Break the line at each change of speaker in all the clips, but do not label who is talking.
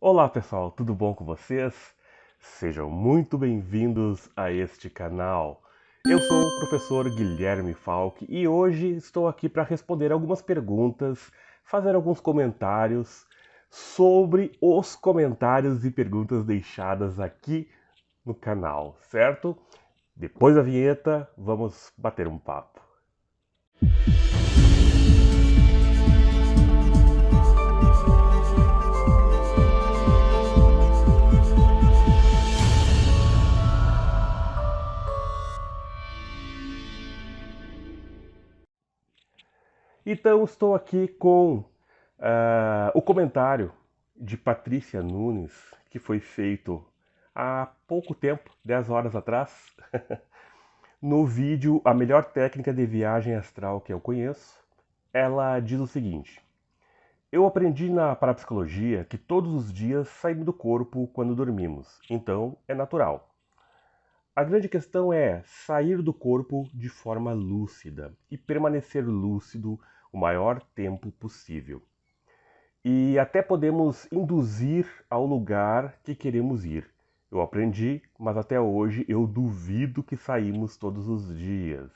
Olá pessoal, tudo bom com vocês? Sejam muito bem-vindos a este canal. Eu sou o professor Guilherme Falck e hoje estou aqui para responder algumas perguntas, fazer alguns comentários sobre os comentários e perguntas deixadas aqui no canal, certo? Depois da vinheta, vamos bater um papo. Então, estou aqui com o comentário de Patrícia Nunes, que foi feito há pouco tempo, 10 horas atrás, no vídeo A Melhor Técnica de Viagem Astral que eu conheço. Ela diz o seguinte: eu aprendi na parapsicologia que todos os dias saímos do corpo quando dormimos, então é natural. A grande questão é sair do corpo de forma lúcida e permanecer lúcido o maior tempo possível. E até podemos induzir ao lugar que queremos ir. Eu aprendi, mas até hoje eu duvido que saímos todos os dias.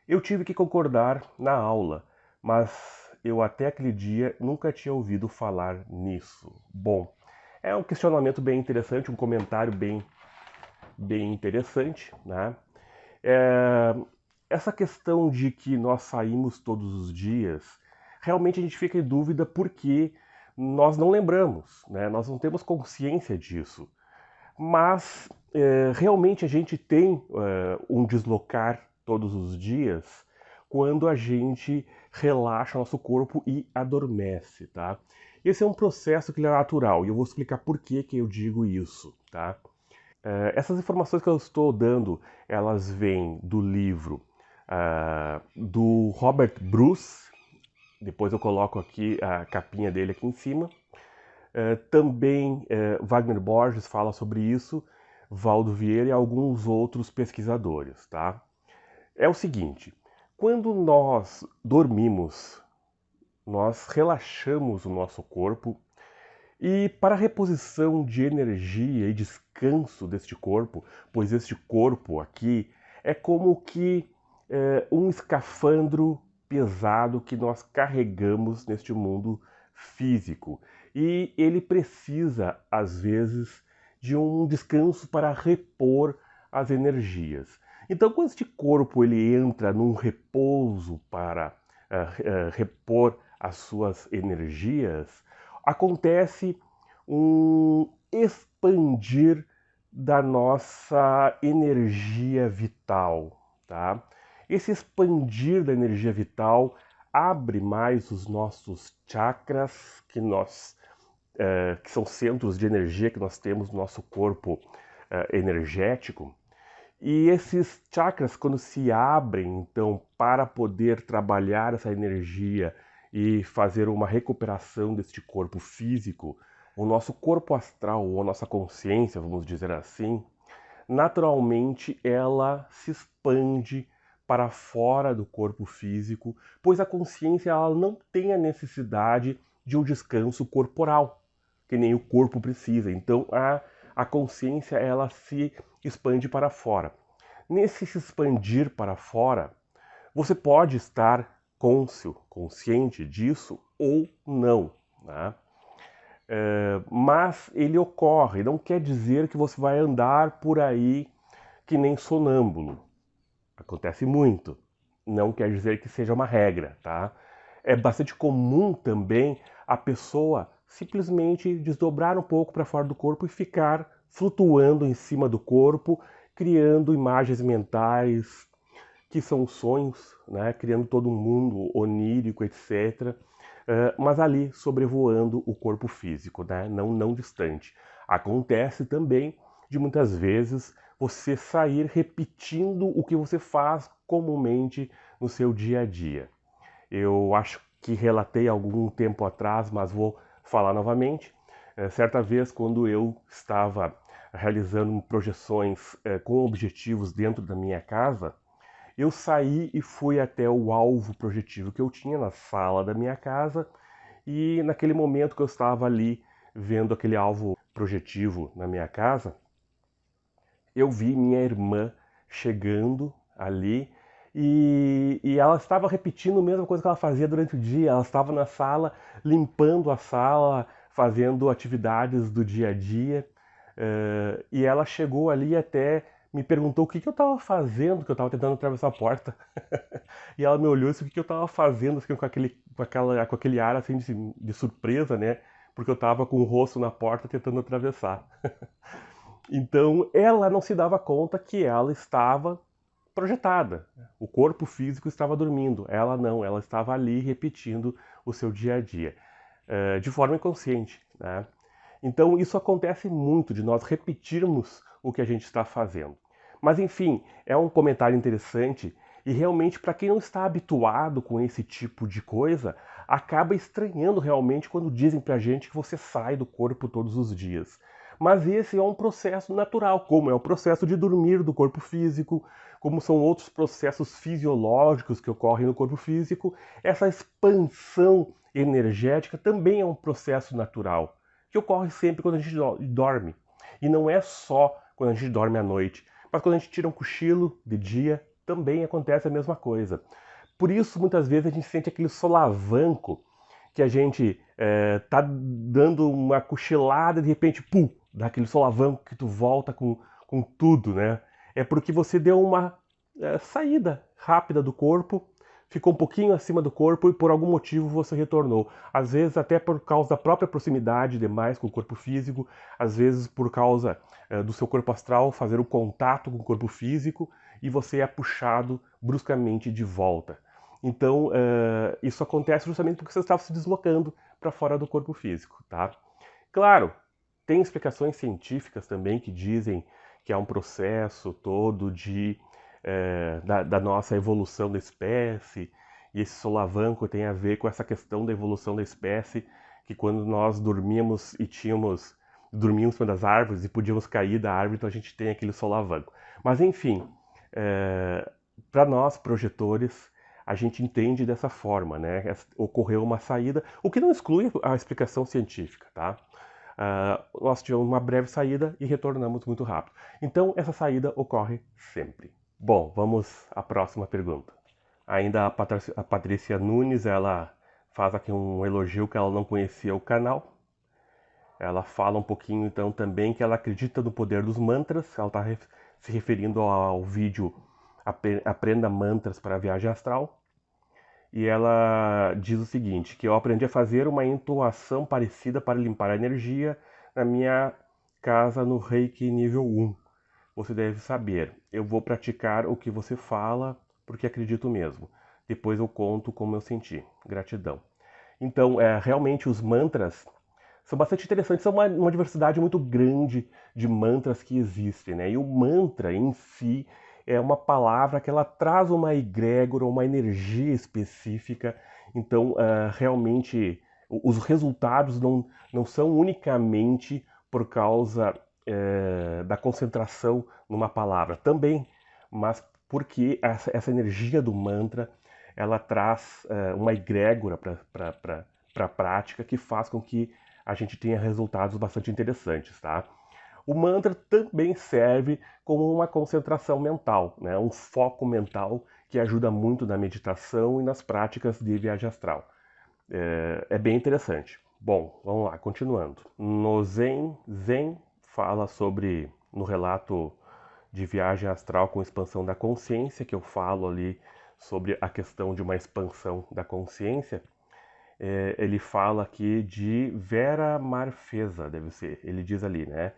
Eu tive que concordar na aula, mas eu até aquele dia nunca tinha ouvido falar nisso. Bom, é um questionamento bem interessante, um comentário bem interessante, né? É, essa questão de que nós saímos todos os dias, realmente a gente fica em dúvida porque nós não lembramos, né? Nós não temos consciência disso. Mas realmente a gente tem um deslocar todos os dias quando a gente relaxa nosso corpo e adormece, tá? Esse é um processo que é natural e eu vou explicar por que eu digo isso, tá? Essas informações que eu estou dando, elas vêm do livro do Robert Bruce. Depois eu coloco aqui a capinha dele aqui em cima. Também Wagner Borges fala sobre isso, Valdo Vieira e alguns outros pesquisadores, tá? É o seguinte, quando nós dormimos, nós relaxamos o nosso corpo e para a reposição de energia e descanso deste corpo, pois este corpo aqui é como que um escafandro pesado que nós carregamos neste mundo físico. E ele precisa, às vezes, de um descanso para repor as energias. Então, quando este corpo ele entra num repouso para repor as suas energias, acontece um expandir da nossa energia vital, tá? Esse expandir da energia vital abre mais os nossos chakras que são centros de energia que nós temos no nosso corpo energético. E esses chakras, quando se abrem, então, para poder trabalhar essa energia e fazer uma recuperação deste corpo físico, o nosso corpo astral, ou a nossa consciência, vamos dizer assim, naturalmente ela se expande para fora do corpo físico, pois a consciência ela não tem a necessidade de um descanso corporal, que nem o corpo precisa. Então a consciência ela se expande para fora. Nesse se expandir para fora, você pode estar consciente disso ou não, né? Mas ele ocorre, não quer dizer que você vai andar por aí que nem sonâmbulo. Acontece muito. Não quer dizer que seja uma regra, tá? É bastante comum também a pessoa simplesmente desdobrar um pouco para fora do corpo e ficar flutuando em cima do corpo, criando imagens mentais que são sonhos, né? Criando todo um mundo onírico, etc. Mas ali sobrevoando o corpo físico, né? Não distante. Acontece também de muitas vezes você sair repetindo o que você faz comumente no seu dia a dia. Eu acho que relatei algum tempo atrás, mas vou falar novamente. Certa vez, quando eu estava realizando projeções com objetivos dentro da minha casa, eu saí e fui até o alvo projetivo que eu tinha na sala da minha casa e naquele momento que eu estava ali vendo aquele alvo projetivo na minha casa, eu vi minha irmã chegando ali e ela estava repetindo a mesma coisa que ela fazia durante o dia. Ela estava na sala, limpando a sala, fazendo atividades do dia a dia. E ela chegou ali e até me perguntou o que eu estava fazendo, que eu estava tentando atravessar a porta. E ela me olhou e disse o que eu estava fazendo, assim, com aquele ar assim, de surpresa, né? Porque eu estava com o rosto na porta tentando atravessar. Então, ela não se dava conta que ela estava projetada. O corpo físico estava dormindo. Ela não, ela estava ali repetindo o seu dia a dia, de forma inconsciente, né? Então, isso acontece muito, de nós repetirmos o que a gente está fazendo. Mas, enfim, é um comentário interessante e realmente, para quem não está habituado com esse tipo de coisa, acaba estranhando realmente quando dizem para a gente que você sai do corpo todos os dias. Mas esse é um processo natural, como é o processo de dormir do corpo físico, como são outros processos fisiológicos que ocorrem no corpo físico. Essa expansão energética também é um processo natural, que ocorre sempre quando a gente dorme. E não é só quando a gente dorme à noite, mas quando a gente tira um cochilo de dia, também acontece a mesma coisa. Por isso, muitas vezes, a gente sente aquele solavanco que a gente tá dando uma cochilada e de repente, pum, dá aquele solavanco que tu volta com tudo, né? É porque você deu uma saída rápida do corpo, ficou um pouquinho acima do corpo e por algum motivo você retornou. Às vezes até por causa da própria proximidade demais com o corpo físico, às vezes por causa do seu corpo astral fazer o contato com o corpo físico e você é puxado bruscamente de volta. Então, isso acontece justamente porque você estava se deslocando para fora do corpo físico, tá? Claro, tem explicações científicas também que dizem que é um processo todo da nossa evolução da espécie, e esse solavanco tem a ver com essa questão da evolução da espécie, que quando nós dormíamos dormíamos em cima das árvores e podíamos cair da árvore, então a gente tem aquele solavanco. Mas enfim, para nós projetores, a gente entende dessa forma, né? Ocorreu uma saída, o que não exclui a explicação científica, tá? Nós tivemos uma breve saída e retornamos muito rápido. Então, essa saída ocorre sempre. Bom, vamos à próxima pergunta. Ainda a Patrícia Nunes, ela faz aqui um elogio que ela não conhecia o canal. Ela fala um pouquinho, então, também que ela acredita no poder dos mantras. Ela está se referindo ao vídeo Aprenda Mantras para a Viagem Astral. E ela diz o seguinte, que eu aprendi a fazer uma entoação parecida para limpar a energia na minha casa no Reiki nível 1. Você deve saber, eu vou praticar o que você fala porque acredito mesmo. Depois eu conto como eu senti. Gratidão. Então, realmente os mantras são bastante interessantes, são uma diversidade muito grande de mantras que existem, né? E o mantra em si é uma palavra que ela traz uma egrégora, uma energia específica. Então, realmente, os resultados não são unicamente por causa da concentração numa palavra, também, mas porque essa energia do mantra ela traz uma egrégora para a prática que faz com que a gente tenha resultados bastante interessantes, tá? O mantra também serve como uma concentração mental, né? Um foco mental que ajuda muito na meditação e nas práticas de viagem astral. É bem interessante. Bom, vamos lá, continuando. No Zen fala sobre, no relato de viagem astral com expansão da consciência, que eu falo ali sobre a questão de uma expansão da consciência, ele fala aqui de Vera Marfesa, deve ser, ele diz ali, né?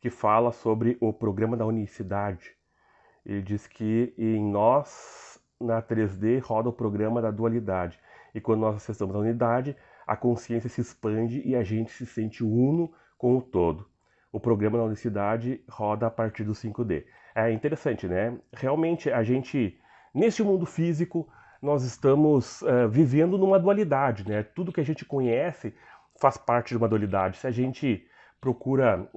Que fala sobre o programa da unicidade. Ele diz que em nós, na 3D, roda o programa da dualidade. E quando nós acessamos a unidade, a consciência se expande e a gente se sente uno com o todo. O programa da unicidade roda a partir do 5D. É interessante, né? Realmente, a gente, neste mundo físico, nós estamos vivendo numa dualidade, né? Tudo que a gente conhece faz parte de uma dualidade. Se a gente procura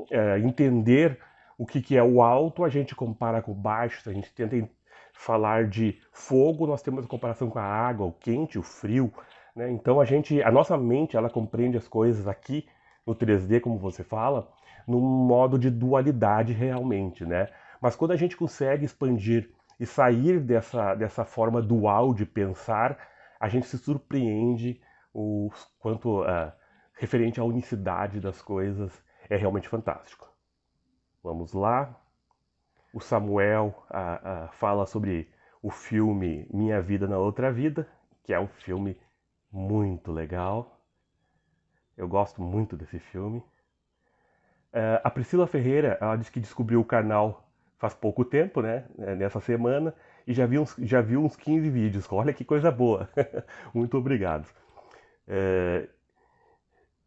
entender o que é o alto, a gente compara com o baixo. Se a gente tenta falar de fogo, nós temos a comparação com a água, o quente, o frio, né? Então a nossa mente, ela compreende as coisas aqui no 3D, como você fala, num modo de dualidade realmente, né? Mas quando a gente consegue expandir e sair dessa forma dual de pensar, a gente se surpreende o quanto referente à unicidade das coisas é realmente fantástico. Vamos lá. O Samuel fala sobre o filme Minha Vida na Outra Vida, que é um filme muito legal. Eu gosto muito desse filme. A Priscila Ferreira, ela disse que descobriu o canal faz pouco tempo, né? Nessa semana, e já viu uns 15 vídeos. Olha que coisa boa. Muito obrigado.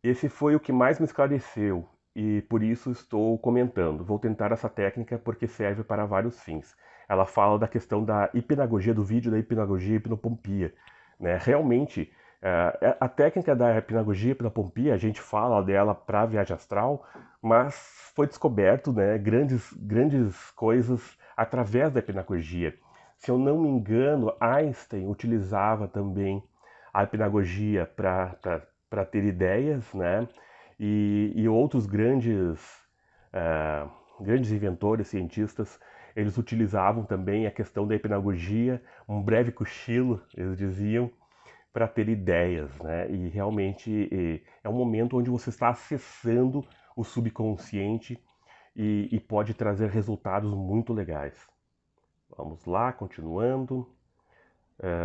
Esse foi o que mais me esclareceu e por isso estou comentando. Vou tentar essa técnica porque serve para vários fins. Ela fala da questão da hipnagogia do vídeo, da hipnagogia e hipnopompia, né? Realmente, a técnica da hipnagogia e hipnopompia, a gente fala dela para viagem astral, mas foi descoberto, né, grandes coisas através da hipnagogia. Se eu não me engano, Einstein utilizava também a hipnagogia para ter ideias, né? E outros grandes inventores, cientistas, eles utilizavam também a questão da hipnagogia, um breve cochilo, eles diziam, para ter ideias, né? E realmente é um momento onde você está acessando o subconsciente e pode trazer resultados muito legais. Vamos lá, continuando.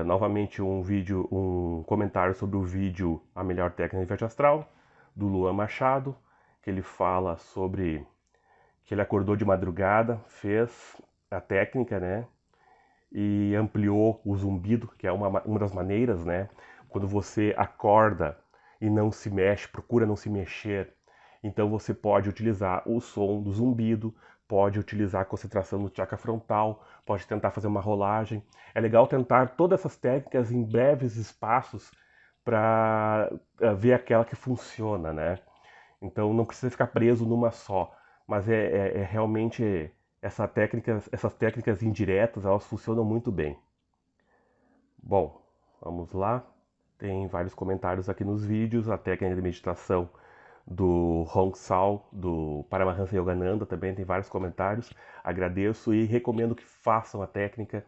Novamente um comentário sobre o vídeo A Melhor Técnica de Viagem Astral, do Luan Machado, que ele fala sobre que ele acordou de madrugada, fez a técnica, né? E ampliou o zumbido, que é uma das maneiras, né? Quando você acorda e não se mexe, procura não se mexer, então você pode utilizar o som do zumbido, pode utilizar a concentração no chakra frontal, pode tentar fazer uma rolagem. É legal tentar todas essas técnicas em breves espaços para ver aquela que funciona, né? Então não precisa ficar preso numa só, mas é realmente essas técnicas indiretas, elas funcionam muito bem. Bom, vamos lá. Tem vários comentários aqui nos vídeos, a técnica de meditação do Hong Sao, do Paramahansa Yogananda, também tem vários comentários. Agradeço e recomendo que façam a técnica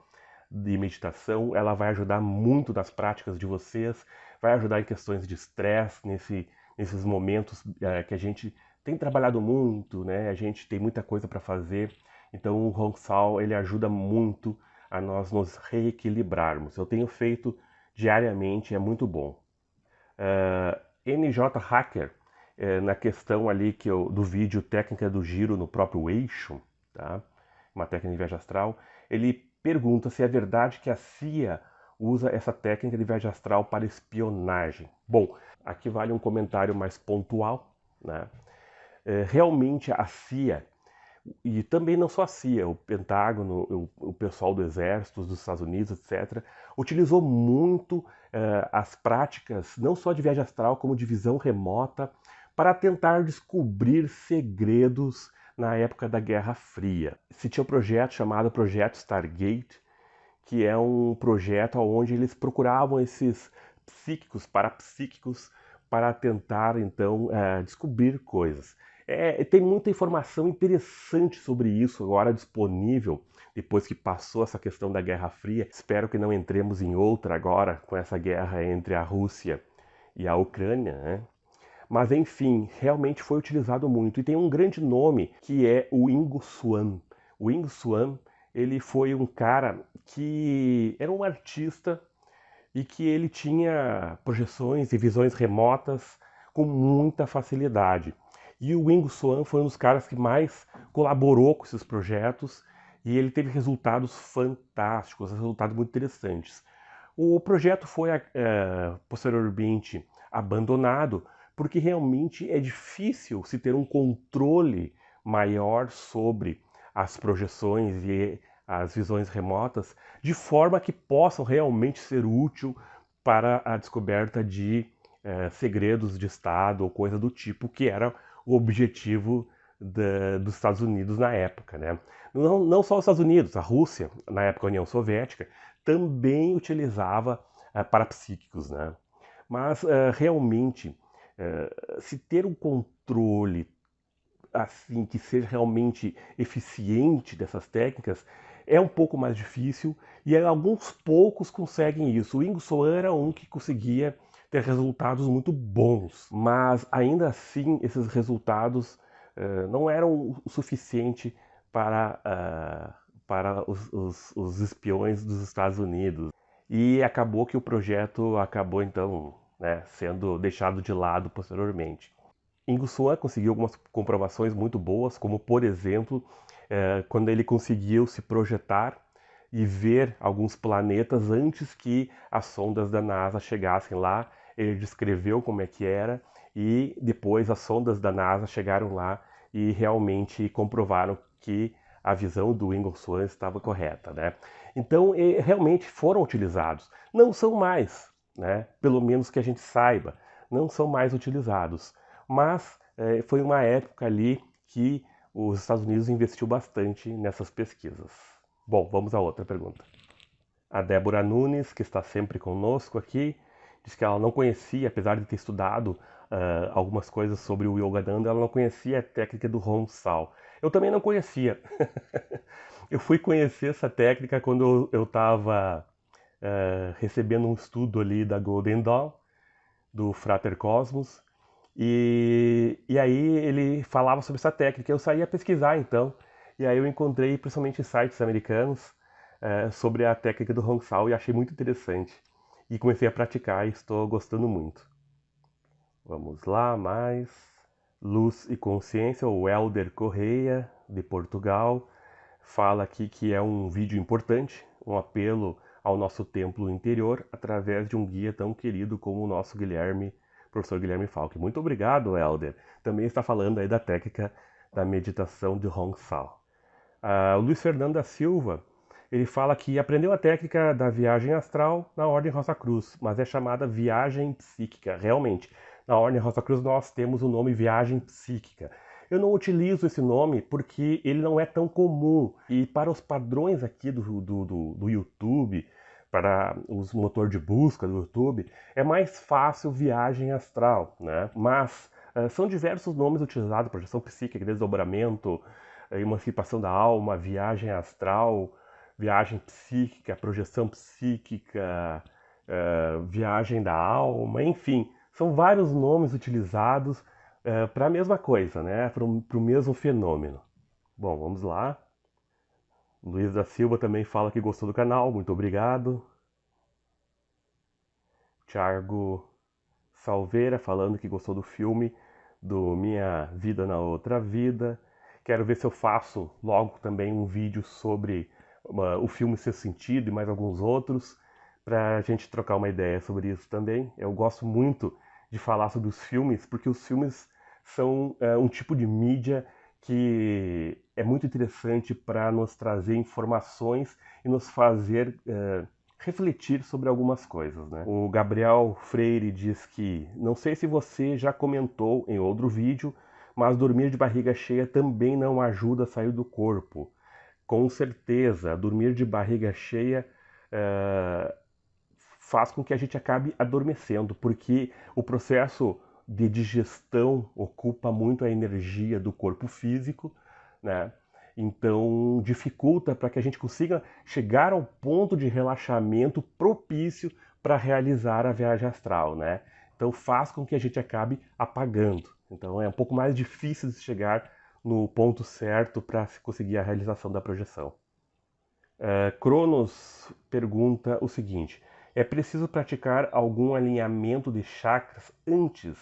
de meditação. Ela vai ajudar muito nas práticas de vocês, vai ajudar em questões de estresse, nesses momentos que a gente tem trabalhado muito, né? A gente tem muita coisa para fazer. Então o Hong Sao, ele ajuda muito a nós nos reequilibrarmos. Eu tenho feito diariamente, é muito bom. NJ Hacker, na questão ali do vídeo Técnica do Giro no próprio eixo, tá? Uma técnica de viagem astral, ele pergunta se é verdade que a CIA usa essa técnica de viagem astral para espionagem. Bom, aqui vale um comentário mais pontual, né? Realmente a CIA, e também não só a CIA, o Pentágono, o pessoal do Exército, dos Estados Unidos, etc., utilizou muito as práticas, não só de viagem astral, como de visão remota, para tentar descobrir segredos na época da Guerra Fria. Se tinha um projeto chamado Projeto Stargate, que é um projeto onde eles procuravam esses psíquicos, parapsíquicos, para tentar, então, descobrir coisas. Tem muita informação interessante sobre isso agora disponível, depois que passou essa questão da Guerra Fria. Espero que não entremos em outra agora, com essa guerra entre a Rússia e a Ucrânia, né? Mas, enfim, realmente foi utilizado muito. E tem um grande nome, que é o Ingo Swann. O Ingo Swann, ele foi um cara que era um artista e que ele tinha projeções e visões remotas com muita facilidade. E o Ingo Swann foi um dos caras que mais colaborou com esses projetos e ele teve resultados fantásticos, resultados muito interessantes. O projeto foi posteriormente abandonado porque realmente é difícil se ter um controle maior sobre as projeções e as visões remotas, de forma que possam realmente ser útil para a descoberta de segredos de Estado ou coisa do tipo, que era o objetivo dos Estados Unidos na época, né? Não só os Estados Unidos, a Rússia, na época a União Soviética, também utilizava parapsíquicos, né? Mas realmente Se ter um controle assim que seja realmente eficiente dessas técnicas é um pouco mais difícil e alguns poucos conseguem isso. O Ingo era um que conseguia ter resultados muito bons, mas ainda assim esses resultados não eram o suficiente para os espiões dos Estados Unidos. E acabou que o projeto acabou então, né, sendo deixado de lado posteriormente. Ingo Swann conseguiu algumas comprovações muito boas, como por exemplo, quando ele conseguiu se projetar e ver alguns planetas antes que as sondas da NASA chegassem lá. Ele descreveu como é que era e depois as sondas da NASA chegaram lá e realmente comprovaram que a visão do Ingo Swann estava correta, né? Então, realmente foram utilizados. Não são mais, né? Pelo menos que a gente saiba, não são mais utilizados. Mas foi uma época ali que os Estados Unidos investiu bastante nessas pesquisas. Bom, vamos a outra pergunta. A Débora Nunes, que está sempre conosco aqui, diz que ela não conhecia, apesar de ter estudado algumas coisas sobre o Yogananda, ela não conhecia a técnica do Honsal. Eu também não conhecia. Eu fui conhecer essa técnica quando eu estava recebendo um estudo ali da Golden Dawn, do Frater Cosmos, e aí ele falava sobre essa técnica. Eu saí a pesquisar então, e aí eu encontrei principalmente em sites americanos sobre a técnica do Honsal e achei muito interessante. E comecei a praticar e estou gostando muito. Vamos lá, mais. Luz e Consciência, o Helder Correia, de Portugal, fala aqui que é um vídeo importante, um apelo ao nosso templo interior através de um guia tão querido como o nosso Guilherme, professor Guilherme Falck. Muito obrigado, Helder. Também está falando aí da técnica da meditação de Honsal. O Luiz Fernando da Silva, ele fala que aprendeu a técnica da viagem astral na Ordem Rosa Cruz, mas é chamada viagem psíquica. Realmente, na Ordem Rosa Cruz nós temos o nome viagem psíquica. Eu não utilizo esse nome porque ele não é tão comum. E para os padrões aqui do YouTube, para os motor de busca do YouTube, é mais fácil viagem astral, né? Mas são diversos nomes utilizados, projeção psíquica, desdobramento, emancipação da alma, viagem astral, viagem psíquica, projeção psíquica, viagem da alma, enfim, são vários nomes utilizados para a mesma coisa, né? Para o mesmo fenômeno. Bom, vamos lá. Luiz da Silva também fala que gostou do canal, muito obrigado. Thiago Salveira falando que gostou do filme do Minha Vida na Outra Vida. Quero ver se eu faço logo também um vídeo sobre o filme Seu Sentido e mais alguns outros, para a gente trocar uma ideia sobre isso também. Eu gosto muito de falar sobre os filmes, porque os filmes são um tipo de mídia que é muito interessante para nos trazer informações e nos fazer refletir sobre algumas coisas, né? O Gabriel Freire diz que não sei se você já comentou em outro vídeo, mas dormir de barriga cheia também não ajuda a sair do corpo. Com certeza, dormir de barriga cheia faz com que a gente acabe adormecendo, porque o processo de digestão ocupa muito a energia do corpo físico, né? Então dificulta para que a gente consiga chegar ao ponto de relaxamento propício para realizar a viagem astral, né? Então faz com que a gente acabe apagando. Então é um pouco mais difícil de chegar no ponto certo para se conseguir a realização da projeção. Cronos pergunta o seguinte: é preciso praticar algum alinhamento de chakras antes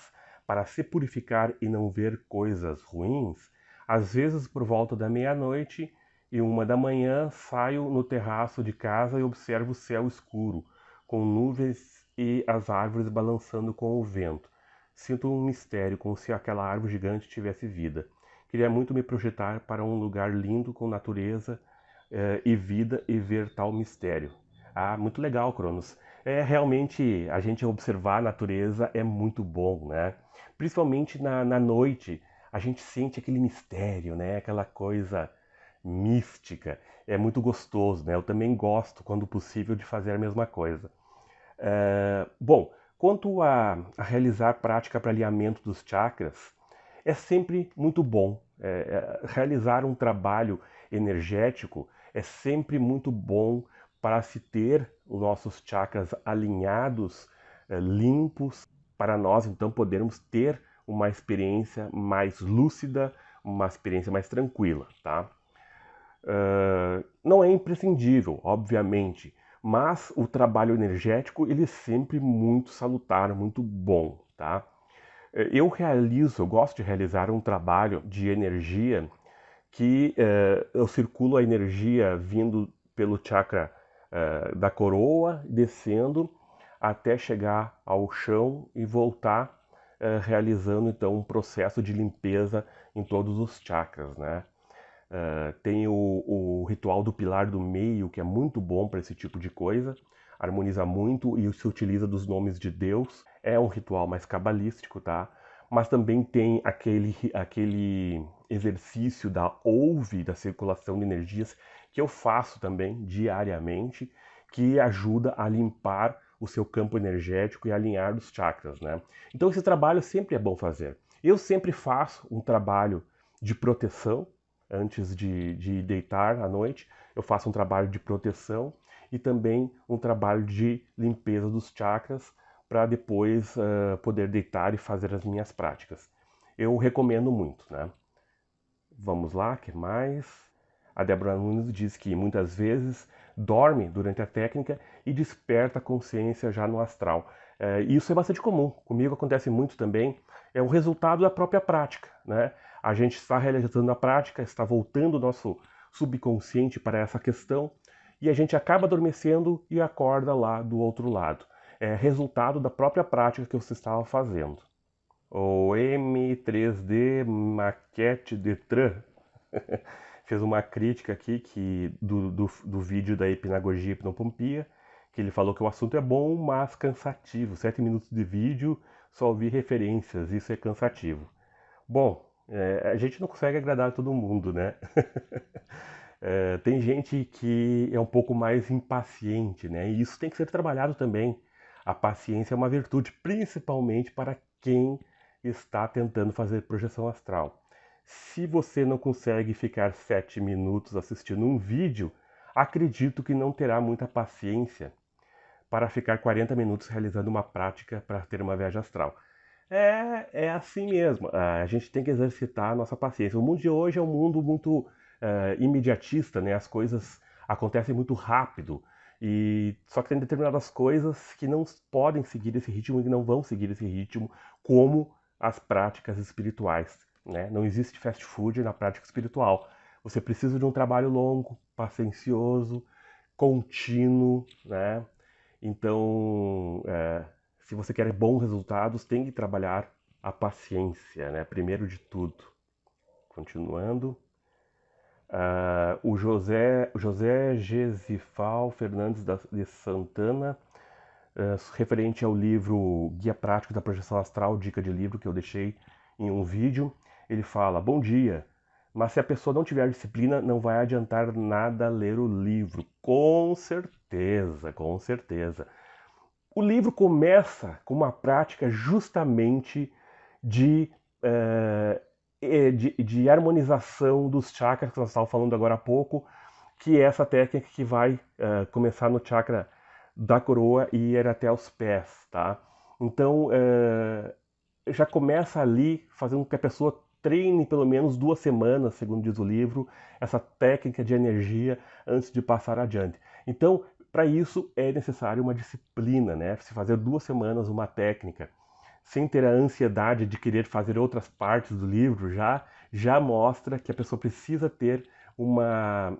para se purificar e não ver coisas ruins? Às vezes, por volta da meia-noite e 1 da manhã, saio no terraço de casa e observo o céu escuro, com nuvens e as árvores balançando com o vento. Sinto um mistério, como se aquela árvore gigante tivesse vida. Queria muito me projetar para um lugar lindo com natureza e vida e ver tal mistério. Ah, muito legal, Cronos. Realmente, a gente observar a natureza é muito bom, né? Principalmente na noite, a gente sente aquele mistério, né? Aquela coisa mística. É muito gostoso, né? Eu também gosto, quando possível, de fazer a mesma coisa. Bom, Quanto a realizar prática para alinhamento dos chakras, é sempre muito bom. Realizar um trabalho energético é sempre muito bom para se ter os nossos chakras alinhados, limpos, para nós então podermos ter uma experiência mais lúcida, uma experiência mais tranquila, tá? Não é imprescindível, obviamente, mas o trabalho energético ele é sempre muito salutar, muito bom, tá? Eu gosto de realizar um trabalho de energia que eu circulo a energia vindo pelo chakra da coroa, descendo até chegar ao chão e voltar, realizando então um processo de limpeza em todos os chakras, né? Tem o ritual do pilar do meio, que é muito bom para esse tipo de coisa, harmoniza muito e se utiliza dos nomes de Deus. É um ritual mais cabalístico, tá? Mas também tem aquele exercício da ouve, da circulação de energias, que eu faço também diariamente, que ajuda a limpar o seu campo energético e alinhar os chakras, né? Então esse trabalho sempre é bom fazer. Eu sempre faço um trabalho de proteção antes de deitar à noite. Eu faço um trabalho de proteção e também um trabalho de limpeza dos chakras para depois poder deitar e fazer as minhas práticas. Eu recomendo muito, né? Vamos lá, que mais? A Débora Nunes diz que muitas vezes dorme durante a técnica e desperta a consciência já no astral. Isso é bastante comum. Comigo acontece muito também. É o resultado da própria prática, né? A gente está realizando a prática, está voltando o nosso subconsciente para essa questão e a gente acaba adormecendo e acorda lá do outro lado. É resultado da própria prática que você estava fazendo. O M3D Maquete Detran fez uma crítica aqui do vídeo da hipnagogia e hipnopompia, que ele falou que o assunto é bom, mas cansativo. 7 minutos de vídeo, só ouvir referências, isso é cansativo. Bom, a gente não consegue agradar todo mundo, né? Tem gente que é um pouco mais impaciente, né? E isso tem que ser trabalhado também. A paciência é uma virtude, principalmente para quem está tentando fazer projeção astral. Se você não consegue ficar 7 minutos assistindo um vídeo, acredito que não terá muita paciência para ficar 40 minutos realizando uma prática para ter uma viagem astral. É assim mesmo. A gente tem que exercitar a nossa paciência. O mundo de hoje é um mundo muito imediatista, né? As coisas acontecem muito rápido. E só que tem determinadas coisas que não podem seguir esse ritmo e que não vão seguir esse ritmo, como as práticas espirituais, né? Não existe fast food na prática espiritual. Você precisa de um trabalho longo, paciencioso, contínuo, né? Então, se você quer bons resultados, tem que trabalhar a paciência, né? Primeiro de tudo. Continuando. O José Gesifal Fernandes de Santana, referente ao livro Guia Prático da Projeção Astral, dica de livro que eu deixei em um vídeo, ele fala: bom dia, mas se a pessoa não tiver disciplina, não vai adiantar nada ler o livro. Com certeza, com certeza. O livro começa com uma prática justamente de, eh, de harmonização dos chakras, que nós estávamos falando agora há pouco, que é essa técnica que vai começar no chakra da coroa e ir até os pés, tá? Então, já começa ali fazendo com que a pessoa treine pelo menos 2 semanas, segundo diz o livro, essa técnica de energia antes de passar adiante. Então, para isso é necessário uma disciplina, né? Se fazer 2 semanas uma técnica sem ter a ansiedade de querer fazer outras partes do livro já mostra que a pessoa precisa ter uma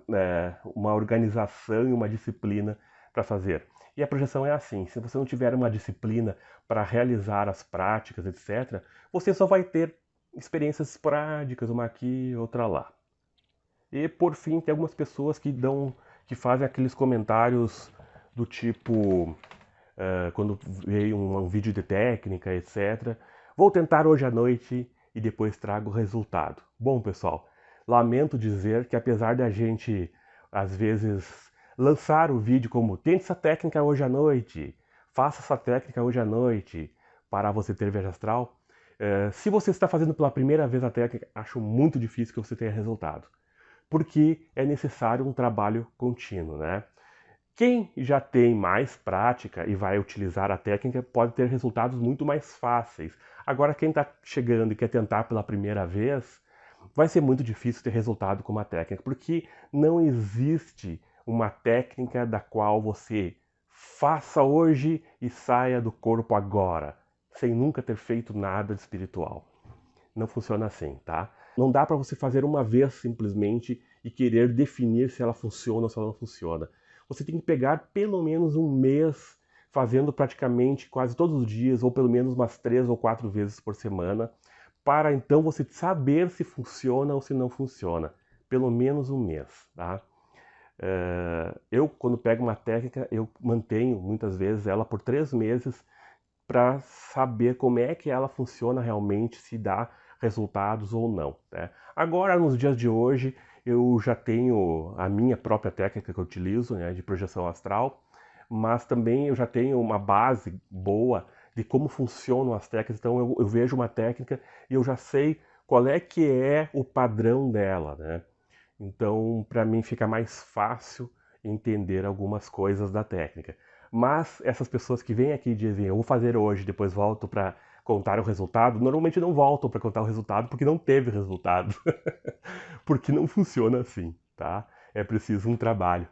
organização e uma disciplina para fazer. E a projeção é assim: se você não tiver uma disciplina para realizar as práticas, etc., você só vai ter experiências esporádicas, uma aqui, outra lá. E por fim, tem algumas pessoas que fazem aqueles comentários do tipo, quando veio um vídeo de técnica, etc. Vou tentar hoje à noite e depois trago o resultado. Bom, pessoal, lamento dizer que apesar da gente, às vezes, lançar o vídeo como tente essa técnica hoje à noite, faça essa técnica hoje à noite para você ter viagem astral. Se você está fazendo pela primeira vez a técnica, acho muito difícil que você tenha resultado, porque é necessário um trabalho contínuo, né? Quem já tem mais prática e vai utilizar a técnica pode ter resultados muito mais fáceis. Agora, quem está chegando e quer tentar pela primeira vez, vai ser muito difícil ter resultado com uma técnica, porque não existe uma técnica da qual você faça hoje e saia do corpo agora, sem nunca ter feito nada de espiritual. Não funciona assim, tá? Não dá para você fazer uma vez simplesmente e querer definir se ela funciona ou se ela não funciona. Você tem que pegar pelo menos um mês fazendo praticamente quase todos os dias, ou pelo menos umas 3 ou 4 vezes por semana, para então você saber se funciona ou se não funciona. Pelo menos um mês, tá? Eu, quando pego uma técnica, eu mantenho muitas vezes ela por 3 meses para saber como é que ela funciona realmente, se dá resultados ou não, né? Agora, nos dias de hoje, eu já tenho a minha própria técnica que eu utilizo, né, de projeção astral, mas também eu já tenho uma base boa de como funcionam as técnicas, então eu vejo uma técnica e eu já sei qual é que é o padrão dela, né? Então, para mim fica mais fácil entender algumas coisas da técnica. Mas essas pessoas que vêm aqui e dizem, eu vou fazer hoje, depois volto para contar o resultado, normalmente não voltam para contar o resultado porque não teve resultado. Porque não funciona assim, tá? É preciso um trabalho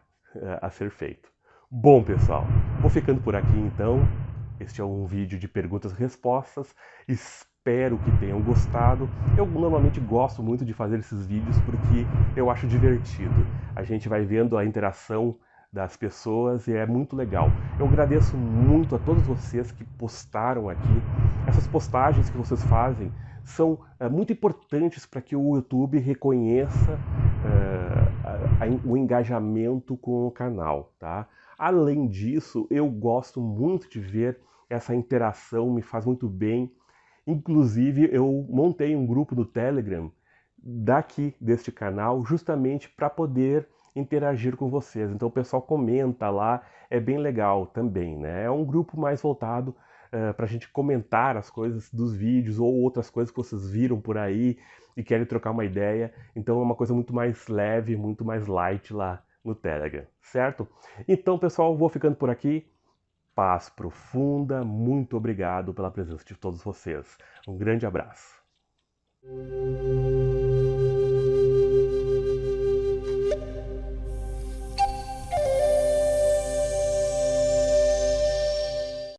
a ser feito. Bom, pessoal, vou ficando por aqui então. Este é um vídeo de perguntas e respostas. Espero que tenham gostado. Eu normalmente gosto muito de fazer esses vídeos porque eu acho divertido. A gente vai vendo a interação das pessoas e é muito legal. Eu agradeço muito a todos vocês que postaram aqui. Essas postagens que vocês fazem são muito importantes para que o YouTube reconheça o engajamento com o canal, tá? Além disso, eu gosto muito de ver essa interação, me faz muito bem. Inclusive, eu montei um grupo no Telegram daqui deste canal justamente para poder interagir com vocês. Então o pessoal comenta lá, é bem legal também, né? É um grupo mais voltado para a gente comentar as coisas dos vídeos ou outras coisas que vocês viram por aí e querem trocar uma ideia. Então é uma coisa muito mais leve, muito mais light lá no Telegram, certo? Então, pessoal, vou ficando por aqui. Paz profunda, muito obrigado pela presença de todos vocês. Um grande abraço.